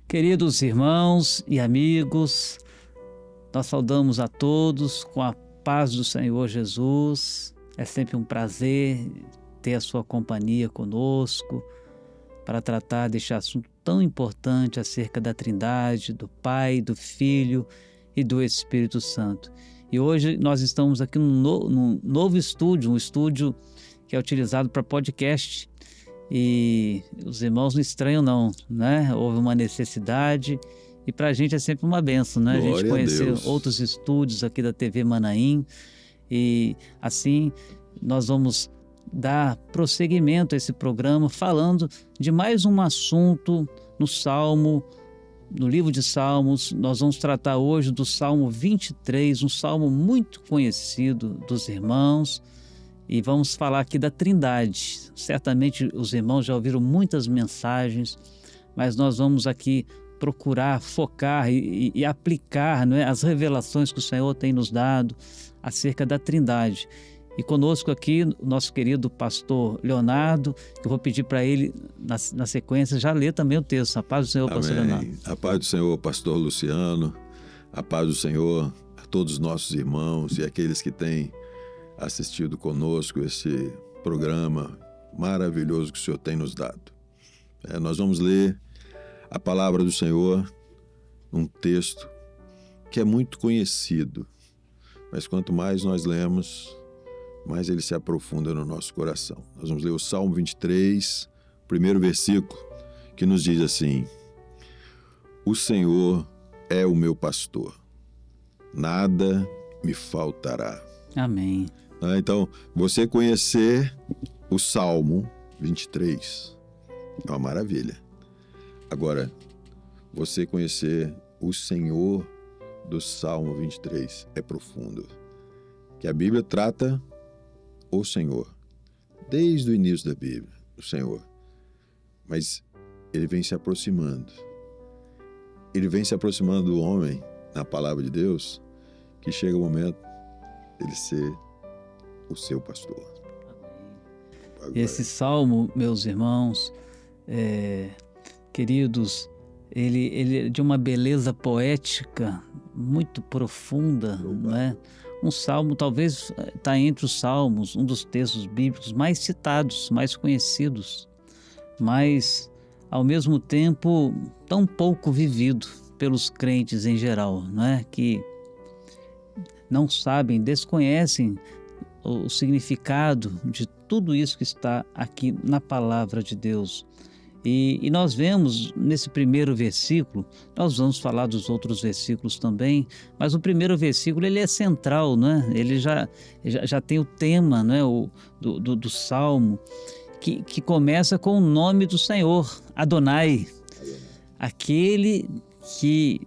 Queridos irmãos e amigos, nós saudamos a todos com a paz do Senhor Jesus. É sempre um prazer ter a sua companhia conosco para tratar deste assunto tão importante acerca da Trindade, do Pai, do Filho e do Espírito Santo. E hoje nós estamos aqui num novo estúdio, um estúdio que é utilizado para podcast. E os irmãos não estranham não, né? Houve uma necessidade e para a gente é sempre uma bênção, né? Glória a gente conhecer a outros estúdios aqui da TV Manaim e assim nós vamos dar prosseguimento a esse programa falando de mais um assunto no Salmo, no livro de Salmos. Nós vamos tratar hoje do Salmo 23, um salmo muito conhecido dos irmãos. E vamos falar aqui da Trindade. Certamente os irmãos já ouviram muitas mensagens, mas nós vamos aqui procurar focar e aplicar, não é, as revelações que o Senhor tem nos dado acerca da Trindade. E conosco aqui o nosso querido pastor Leonardo, que eu vou pedir para ele, na sequência, já ler também o texto. A paz do Senhor, Amém. Pastor Leonardo. A paz do Senhor, pastor Luciano. A paz do Senhor a todos os nossos irmãos e aqueles que têm assistido conosco esse programa maravilhoso que o Senhor tem nos dado. Nós vamos ler a palavra do Senhor num texto que é muito conhecido, mas quanto mais nós lemos, mais ele se aprofunda no nosso coração. Nós vamos ler o Salmo 23, primeiro versículo, que nos diz assim: O Senhor é o meu pastor, nada me faltará. Amém. Então, você conhecer o Salmo 23 é uma maravilha. Agora, você conhecer o Senhor do Salmo 23 é profundo. Que a Bíblia trata o Senhor, desde o início da Bíblia, o Senhor. Mas ele vem se aproximando. Ele vem se aproximando do homem, na palavra de Deus, que chega o momento dele ser o seu pastor. Agora, Esse salmo, meus irmãos, queridos, ele é de uma beleza poética muito profunda, não é? Um salmo talvez está entre os salmos, um dos textos bíblicos mais citados, mais conhecidos, mas ao mesmo tempo tão pouco vivido pelos crentes em geral, não é? Que não sabem, desconhecem o significado de tudo isso que está aqui na palavra de Deus. E nós vemos nesse primeiro versículo, nós vamos falar dos outros versículos também, mas o primeiro versículo ele é central, né? Ele já tem o tema, né? do Salmo, que começa com o nome do Senhor, Adonai, aquele que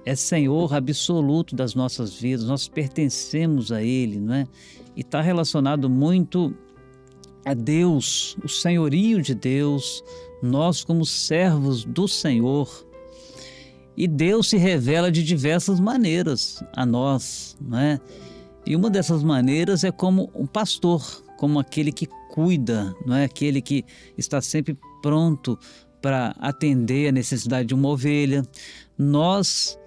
é Senhor absoluto das nossas vidas, nós pertencemos a Ele, não é? E está relacionado muito a Deus, o senhorio de Deus, nós como servos do Senhor. E Deus se revela de diversas maneiras a nós, não é? E uma dessas maneiras é como um pastor, como aquele que cuida, não é? Aquele que está sempre pronto para atender a necessidade de uma ovelha. Nós,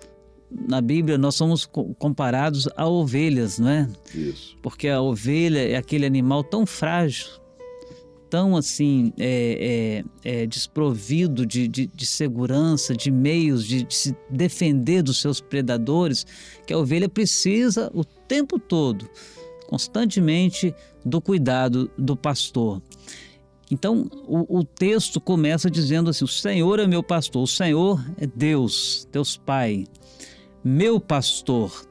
na Bíblia, nós somos comparados a ovelhas, não é? Isso. Porque a ovelha é aquele animal tão frágil, tão assim, desprovido de segurança, de meios de se defender dos seus predadores, que a ovelha precisa o tempo todo, constantemente, do cuidado do pastor. Então, o texto começa dizendo assim: o Senhor é meu pastor, o Senhor é Deus, Deus Pai, meu pastor.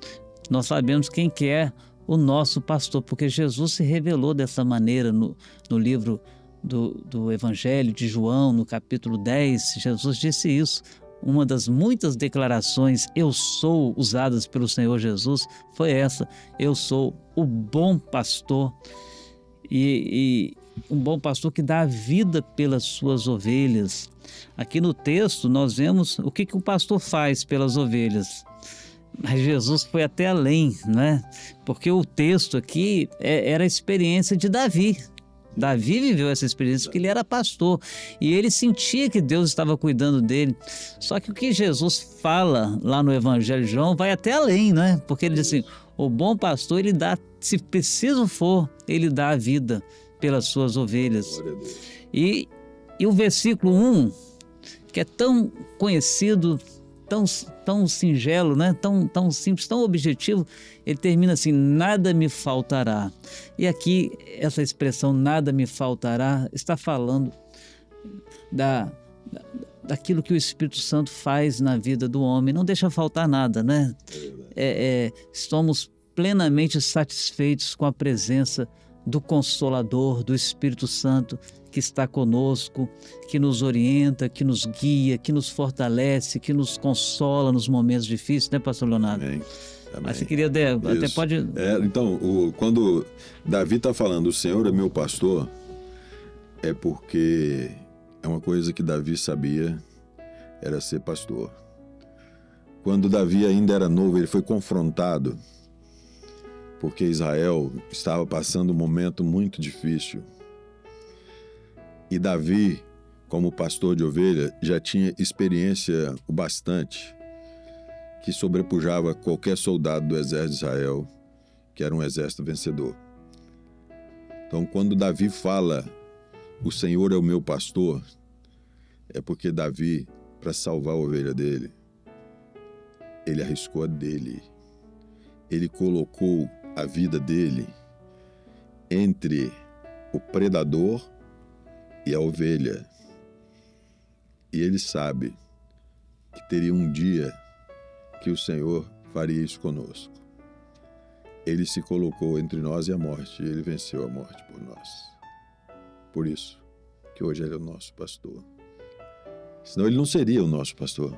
Nós sabemos quem que é o nosso pastor, porque Jesus se revelou dessa maneira no livro do Evangelho de João, no capítulo 10, Jesus disse isso. Uma das muitas declarações "eu sou" usadas pelo Senhor Jesus foi essa: eu sou o bom pastor, e um bom pastor que dá a vida pelas suas ovelhas. Aqui no texto nós vemos o que o pastor faz pelas ovelhas. Mas Jesus foi até além, né? Porque o texto aqui era a experiência de Davi. Davi viveu essa experiência porque ele era pastor e ele sentia que Deus estava cuidando dele. Só que o que Jesus fala lá no Evangelho de João vai até além, né? Porque ele diz assim, o bom pastor, ele dá, se preciso for, ele dá a vida pelas suas ovelhas. Glória a Deus. E o versículo 1, que é tão conhecido, tão singelo, né? tão simples, tão objetivo, ele termina assim, nada me faltará. E aqui, essa expressão, nada me faltará, está falando daquilo que o Espírito Santo faz na vida do homem, não deixa faltar nada, né? Estamos plenamente satisfeitos com a presença do Consolador, do Espírito Santo, que está conosco, que nos orienta, que nos guia, que nos fortalece, que nos consola nos momentos difíceis, né, pastor Leonardo? Amém. Amém. Mas você queria, até pode... Então, quando Davi está falando, o Senhor é meu pastor, é porque é uma coisa que Davi sabia, era ser pastor. Quando Davi ainda era novo, ele foi confrontado, porque Israel estava passando um momento muito difícil. E Davi, como pastor de ovelha, já tinha experiência o bastante que sobrepujava qualquer soldado do exército de Israel, que era um exército vencedor. Então, quando Davi fala, o Senhor é o meu pastor, é porque Davi, para salvar a ovelha dele, ele arriscou a dele. Ele colocou a vida dele entre o predador e a ovelha. E ele sabe que teria um dia que o Senhor faria isso conosco. Ele se colocou entre nós e a morte, e ele venceu a morte por nós. Por isso que hoje ele é o nosso pastor. Senão ele não seria o nosso pastor,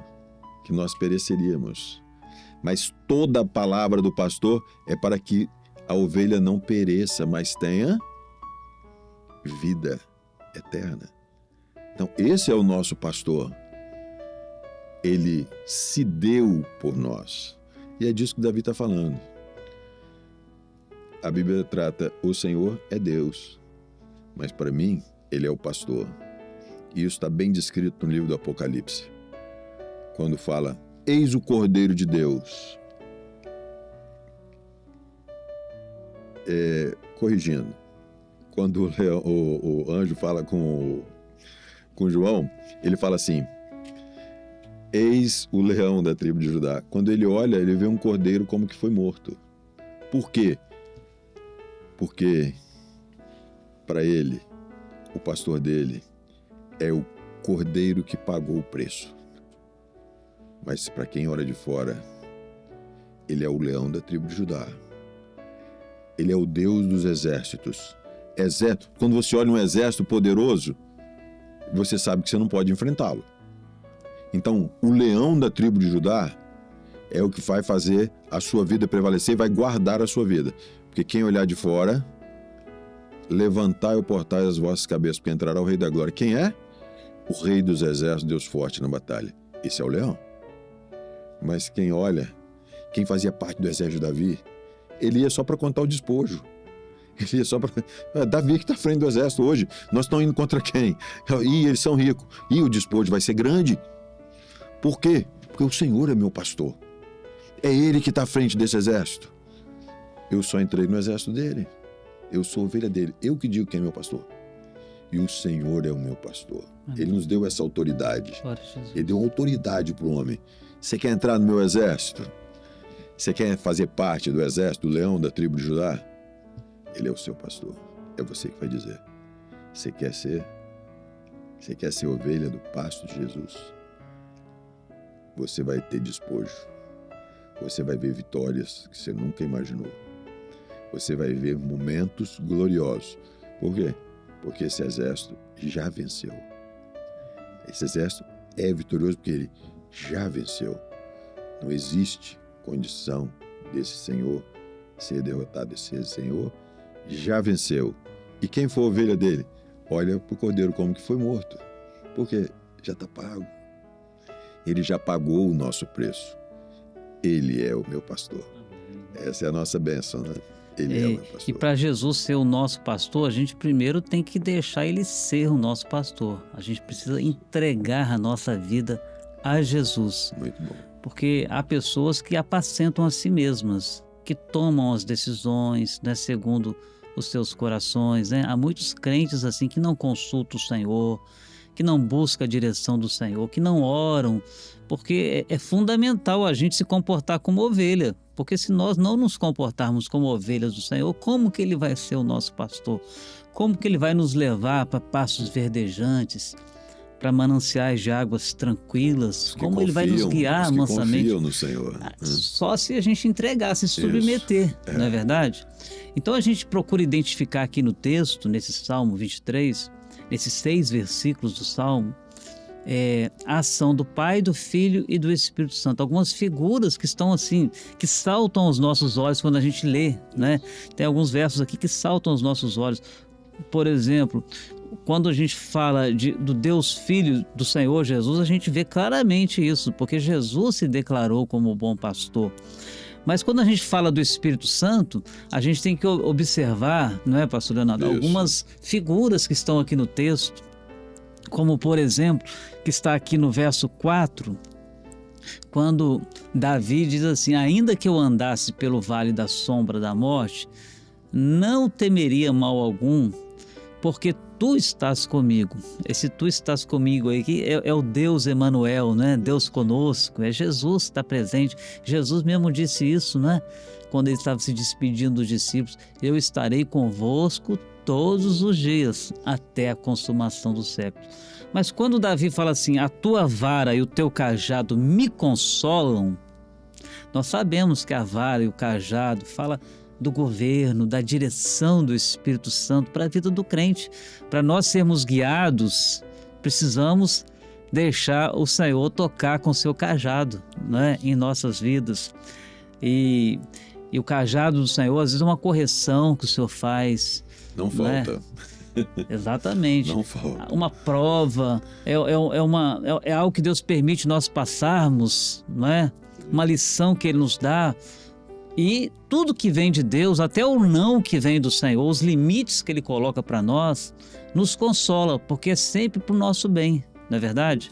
que nós pereceríamos. Mas toda a palavra do pastor é para que a ovelha não pereça, mas tenha vida eterna. Então, esse é o nosso pastor. Ele se deu por nós. E é disso que Davi está falando. A Bíblia trata, o Senhor é Deus, mas para mim, ele é o pastor. E isso está bem descrito no livro do Apocalipse, quando fala, eis o Cordeiro de Deus. Corrigindo, quando o anjo fala com João, ele fala assim, eis o leão da tribo de Judá. Quando ele olha, ele vê um cordeiro como que foi morto. Por quê? Porque para ele, o pastor dele, é o cordeiro que pagou o preço. Mas para quem olha de fora, ele é o leão da tribo de Judá. Ele é o Deus dos exércitos. Quando você olha um exército poderoso, você sabe que você não pode enfrentá-lo. Então, o leão da tribo de Judá é o que vai fazer a sua vida prevalecer e vai guardar a sua vida. Porque quem olhar de fora, levantai ou portai as vossas cabeças, porque entrará o Rei da Glória. Quem é? O Rei dos Exércitos, Deus forte na batalha. Esse é o leão. Mas quem olha, quem fazia parte do exército de Davi, ele ia só para contar o despojo. Ele ia só para... Davi que está à frente do exército hoje. Nós estamos indo contra quem? E eles são ricos. E o despojo vai ser grande. Por quê? Porque o Senhor é meu pastor. É Ele que está à frente desse exército. Eu só entrei no exército dele. Eu sou ovelha dele. Eu que digo quem é meu pastor. E o Senhor é o meu pastor. Amém. Ele nos deu essa autoridade. Ele deu autoridade para o homem. Você quer entrar no meu exército? Você quer fazer parte do exército do leão da tribo de Judá? Ele é o seu pastor. É você que vai dizer. Você quer ser ovelha do pasto de Jesus? Você vai ter despojo. Você vai ver vitórias que você nunca imaginou. Você vai ver momentos gloriosos. Por quê? Porque esse exército já venceu. Esse exército é vitorioso porque ele já venceu. Não existe condição desse Senhor ser derrotado. Esse Senhor já venceu. E quem for ovelha dele, olha para o cordeiro como que foi morto. Porque já está pago. Ele já pagou o nosso preço. Ele é o meu pastor. Essa é a nossa bênção, né? Ele é o meu E pastor. para Jesus ser o nosso pastor, a gente primeiro tem que deixar ele ser o nosso pastor. A gente precisa entregar a nossa vida a Jesus. Muito bom. Porque há pessoas que apacentam a si mesmas, que tomam as decisões, né, segundo os seus corações, né? Há muitos crentes assim que não consultam o Senhor, que não buscam a direção do Senhor, que não oram, porque é fundamental a gente se comportar como ovelha, porque se nós não nos comportarmos como ovelhas do Senhor, como que Ele vai ser o nosso pastor? Como que Ele vai nos levar para pastos verdejantes, para mananciais de águas tranquilas? Como Ele vai nos guiar mansamente? Confiam no Senhor. Só se a gente entregar, se submeter, não é verdade? Então a gente procura identificar aqui no texto, nesse Salmo 23, nesses 6 versículos do Salmo, a ação do Pai, do Filho e do Espírito Santo. Algumas figuras que estão assim, que saltam aos nossos olhos quando a gente lê, né? Tem alguns versos aqui que saltam aos nossos olhos. Por exemplo, quando a gente fala do Deus Filho do Senhor Jesus, a gente vê claramente isso, porque Jesus se declarou como o bom pastor. Mas quando a gente fala do Espírito Santo, a gente tem que observar, não é, pastor Leonardo, algumas figuras que estão aqui no texto, como por exemplo, que está aqui no verso 4, quando Davi diz assim: ainda que eu andasse pelo vale da sombra da morte, não temeria mal algum, porque tu estás comigo. Esse tu estás comigo aí que é o Deus Emanuel, né? Deus conosco, é Jesus que está presente. Jesus mesmo disse isso, né? Quando ele estava se despedindo dos discípulos: eu estarei convosco todos os dias, até a consumação do século. Mas quando Davi fala assim: a tua vara e o teu cajado me consolam, nós sabemos que a vara e o cajado fala do governo, da direção do Espírito Santo para a vida do crente. Para nós sermos guiados, precisamos deixar o Senhor tocar com seu cajado, né, em nossas vidas. E o cajado do Senhor, às vezes, é uma correção que o Senhor faz. Não falta. Né? Exatamente. Não falta. Uma prova, é algo que Deus permite nós passarmos, não é? Uma lição que Ele nos dá. E tudo que vem de Deus, até o não que vem do Senhor, os limites que Ele coloca para nós, nos consola, porque é sempre para o nosso bem, não é verdade?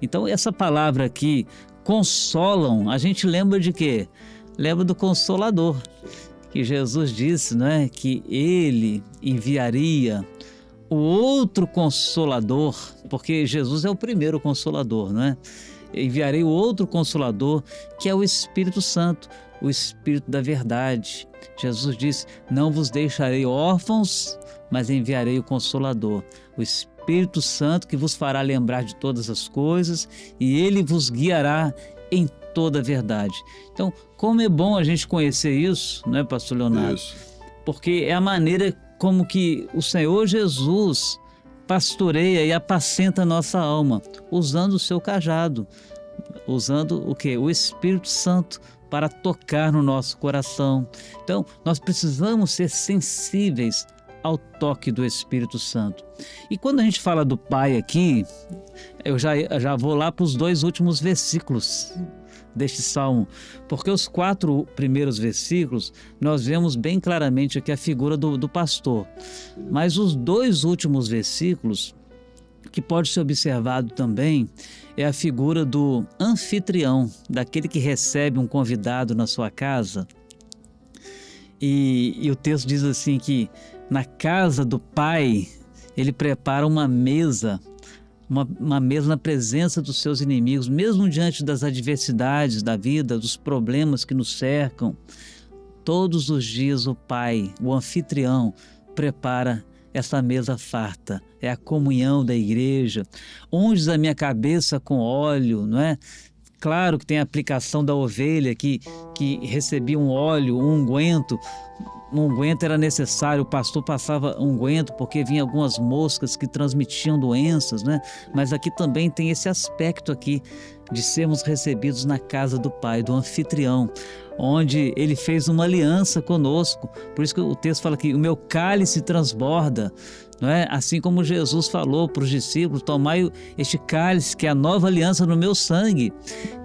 Então essa palavra aqui, consolam, a gente lembra de quê? Lembra do Consolador, que Jesus disse, né, que Ele enviaria o outro Consolador, porque Jesus é o primeiro Consolador, não é? Enviarei o outro Consolador, que é o Espírito Santo, o Espírito da verdade. Jesus disse: não vos deixarei órfãos, mas enviarei o Consolador, o Espírito Santo, que vos fará lembrar de todas as coisas, e Ele vos guiará em toda a verdade. Então, como é bom a gente conhecer isso, não é, pastor Leonardo? Isso. Porque é a maneira como que o Senhor Jesus pastoreia e apacenta a nossa alma, usando o seu cajado, usando o quê? O Espírito Santo para tocar no nosso coração. Então, nós precisamos ser sensíveis ao toque do Espírito Santo. E quando a gente fala do Pai aqui, eu já vou lá para os 2 últimos versículos deste Salmo, porque os 4 primeiros versículos nós vemos bem claramente aqui a figura do pastor, mas os 2 últimos versículos, que pode ser observado também, é a figura do anfitrião, daquele que recebe um convidado na sua casa. E o texto diz assim que na casa do Pai Ele prepara uma mesa, uma mesa na presença dos seus inimigos, mesmo diante das adversidades da vida, dos problemas que nos cercam. Todos os dias o Pai, o anfitrião, prepara essa mesa farta, é a comunhão da igreja. Unges a minha cabeça com óleo, não é? Claro que tem a aplicação da ovelha que recebia um óleo, um unguento. Um unguento era necessário, o pastor passava unguento porque vinha algumas moscas que transmitiam doenças, né? Mas aqui também tem esse aspecto aqui de sermos recebidos na casa do Pai, do anfitrião, onde Ele fez uma aliança conosco. Por isso que o texto fala que o meu cálice transborda, não é? Assim como Jesus falou para os discípulos: tomai este cálice que é a nova aliança no meu sangue.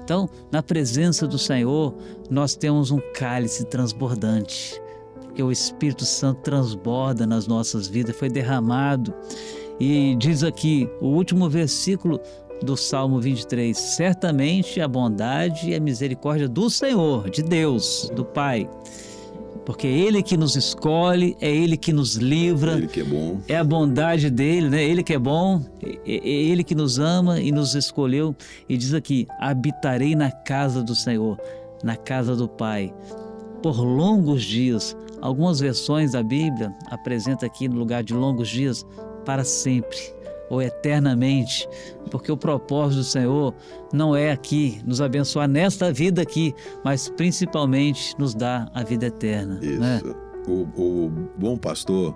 Então, na presença do Senhor, nós temos um cálice transbordante. porque o Espírito Santo transborda nas nossas vidas, foi derramado. E diz aqui, o último versículo do Salmo 23, certamente a bondade e a misericórdia do Senhor, de Deus, do Pai, porque é Ele que nos escolhe, é Ele que nos livra, Ele que é bom. É a bondade dele, né? Ele que é bom, é Ele que nos ama e nos escolheu. E diz aqui, habitarei na casa do Senhor, na casa do Pai, por longos dias. Algumas versões da Bíblia apresentam aqui no lugar de longos dias, para sempre ou eternamente, porque o propósito do Senhor não é aqui nos abençoar nesta vida aqui, mas principalmente nos dar a vida eterna. Isso. Né? O bom pastor,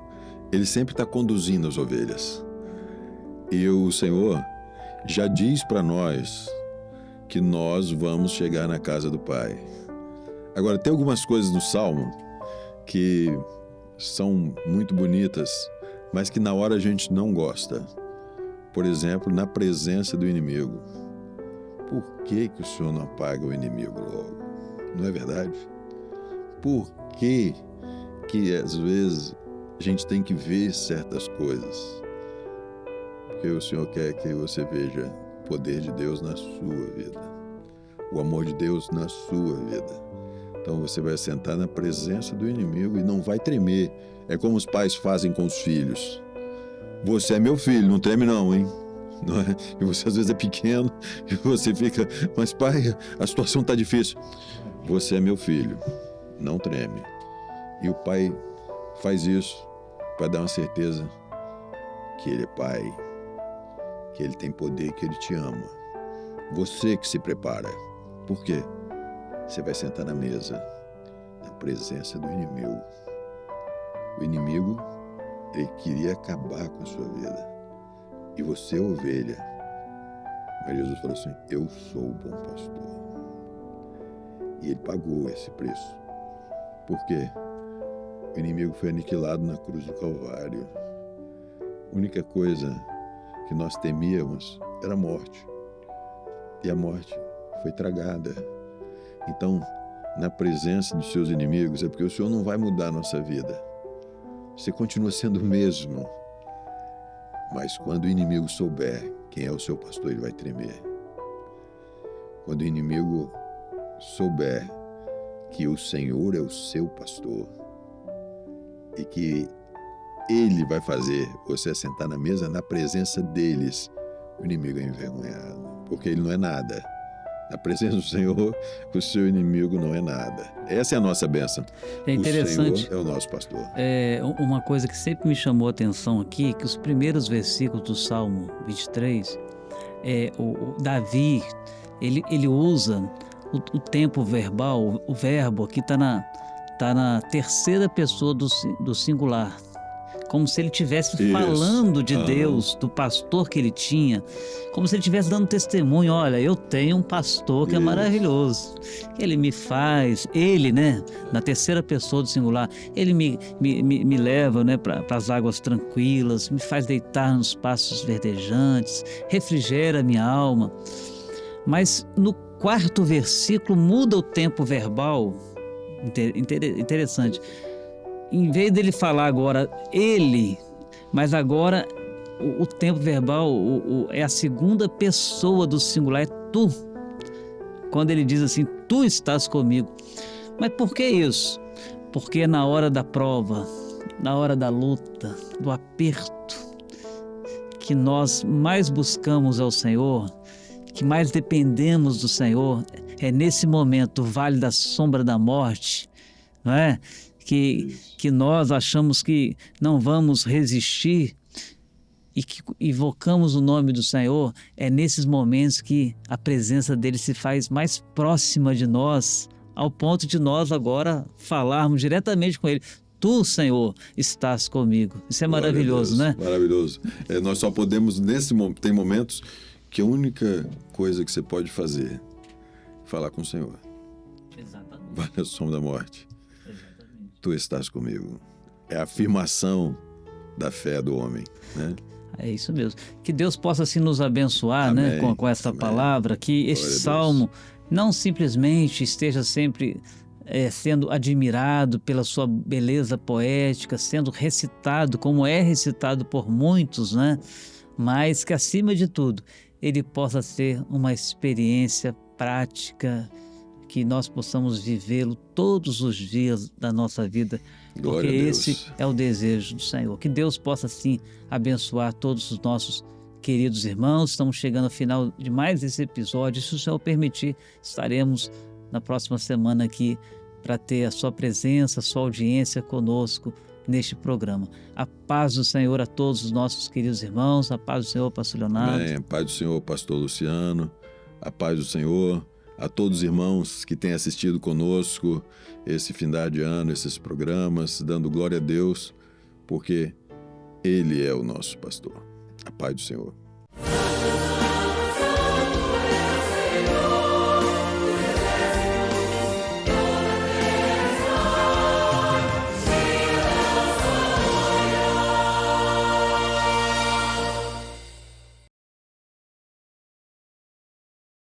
ele sempre está conduzindo as ovelhas. E o Senhor já diz para nós que nós vamos chegar na casa do Pai. Agora, tem algumas coisas no Salmo que são muito bonitas, mas que na hora a gente não gosta. Por exemplo, na presença do inimigo. Por que o Senhor não apaga o inimigo logo? Não é verdade? Por que às vezes a gente tem que ver certas coisas? Porque o Senhor quer que você veja o poder de Deus na sua vida, o amor de Deus na sua vida. Então você vai sentar na presença do inimigo e não vai tremer. É como os pais fazem com os filhos. Você é meu filho, não treme não, hein? Não é? E você às vezes é pequeno e você fica, mas pai, a situação está difícil. Você é meu filho, não treme. E o pai faz isso para dar uma certeza que ele é pai, que ele tem poder, que ele te ama. Você que se prepara. Por quê? Você vai sentar na mesa, na presença do inimigo. O inimigo, ele queria acabar com a sua vida. E você, ovelha. Mas Jesus falou assim, eu sou o bom pastor. E ele pagou esse preço. Por quê? O inimigo foi aniquilado na cruz do Calvário. A única coisa que nós temíamos era a morte. E a morte foi tragada. Então, na presença dos seus inimigos, é porque o Senhor não vai mudar a nossa vida. Você continua sendo o mesmo. Mas quando o inimigo souber quem é o seu pastor, ele vai tremer. Quando o inimigo souber que o Senhor é o seu pastor e que ele vai fazer você sentar na mesa na presença deles, o inimigo é envergonhado, porque ele não é nada. Na presença do Senhor, o seu inimigo não é nada. Essa é a nossa bênção. É interessante. O Senhor é o nosso pastor. Uma coisa que sempre me chamou a atenção aqui, que os primeiros versículos do Salmo 23, o Davi, ele usa o tempo verbal, o verbo aqui está na terceira pessoa do singular. Como se ele estivesse falando de Deus, do pastor que ele tinha, como se ele estivesse dando testemunho, olha, eu tenho um pastor que é maravilhoso, ele me faz, ele, né, na terceira pessoa do singular, ele me leva, né, para as águas tranquilas, me faz deitar nos pastos verdejantes, refrigera a minha alma. Mas no quarto versículo muda o tempo verbal, interessante. Em vez dele falar agora ele, mas agora o tempo verbal é a segunda pessoa do singular, é tu. Quando ele diz assim, tu estás comigo. Mas por que isso? Porque na hora da prova, na hora da luta, do aperto, que nós mais buscamos ao Senhor, que mais dependemos do Senhor, é nesse momento, o vale da sombra da morte, não é? Que nós achamos que não vamos resistir e que invocamos o nome do Senhor, é nesses momentos que a presença dele se faz mais próxima de nós, ao ponto de nós agora falarmos diretamente com ele. Tu, Senhor, estás comigo. Isso é maravilhoso, né? Maravilhoso. Nós só podemos, tem momentos que a única coisa que você pode fazer é falar com o Senhor. Exatamente. Vale a sombra da morte. Tu estás comigo. É a afirmação da fé do homem, né? É isso mesmo. Que Deus possa assim nos abençoar, amém, né, com essa palavra, que este salmo não simplesmente esteja sempre sendo admirado pela sua beleza poética, sendo recitado como é recitado por muitos, né? Mas que, acima de tudo, ele possa ser uma experiência prática, que nós possamos vivê-lo todos os dias da nossa vida, porque Glória a Deus. esse é o desejo do Senhor. Que Deus possa, sim, abençoar todos os nossos queridos irmãos. Estamos chegando ao final de mais esse episódio. Se o Senhor permitir, estaremos na próxima semana aqui para ter a sua presença, a sua audiência conosco neste programa. A paz do Senhor a todos os nossos queridos irmãos, a paz do Senhor, pastor Leonardo. Amém. A paz do Senhor, pastor Luciano, a paz do Senhor a todos os irmãos que têm assistido conosco esse findar de ano, esses programas, dando glória a Deus, porque Ele é o nosso pastor. A paz do Senhor.